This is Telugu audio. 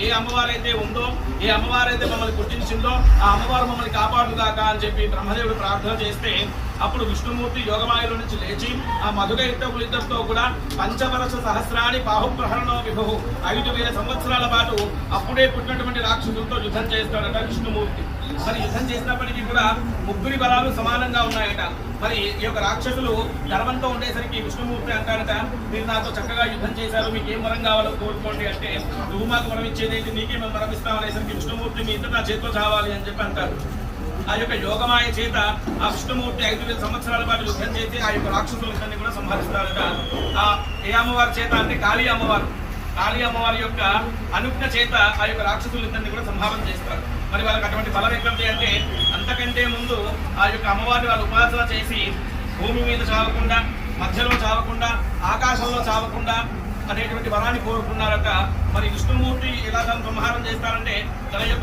ఏ అమ్మవారైతే ఉందో, ఏ అమ్మవారైతే మమ్మల్ని పుట్టించిందో ఆ అమ్మవారు మమ్మల్ని కాపాడుగాక అని చెప్పి బ్రహ్మదేవుడు ప్రార్థన చేస్తే అప్పుడు విష్ణుమూర్తి యోగమాయలో నుంచి లేచి ఆ మధుగైతవులిద్దరితో కూడా పంచవరస సహస్రాన్ని బాహుప్రహరణో విభు 5,000 సంవత్సరాల పాటు అప్పుడే పుట్టినటువంటి రాక్షసులతో యుద్ధం చేస్తాడట విష్ణుమూర్తి. మరి యుద్ధం చేసినప్పటికీ కూడా ముగ్గురి బలాలు సమానంగా ఉన్నాయట. మరి ఈ యొక్క రాక్షసులు గర్వంతో ఉండేసరికి విష్ణుమూర్తి అంటాడట, మీరు నాతో చక్కగా యుద్ధం చేశారు, మీకు ఏం వరం కావాలో కోరుకోండి అంటే, నువ్వు మాకు వరం ఇచ్చేదైతే నీకే మేము వరం ఇస్తాం అనేసరికి విష్ణుమూర్తి మీ ఇద్దరు నా చేతిలో చావాలి అని చెప్పి అంటారు. ఆ యొక్క యోగమాయ చేత ఆ విష్ణుమూర్తి 5,000 సంవత్సరాల పాటు యుద్ధం చేసి ఆ యొక్క రాక్షసులందరినీ కూడా సంహరిస్తారట. ఆ ఏ అమ్మవారి చేత అంటే కాళీ అమ్మవారు, కాళీ అమ్మవారి యొక్క అనుజ్ఞ చేత ఆ యొక్క రాక్షసులందరినీ కూడా సంహారం చేస్తారు. మరి వాళ్ళకి అటువంటి బలం ఎక్కడిది అంటే, అంతకంటే ముందు ఆ యొక్క అమ్మవారిని వాళ్ళు ఉపాసన చేసి భూమి మీద చావకుండా, మధ్యలో చావకుండా, ఆకాశంలో చావకుండా అనేటువంటి వరాన్ని కోరుకున్నారట. మరి విష్ణుమూర్తి ఎలా సంహారం చేస్తారంటే తన యొక్క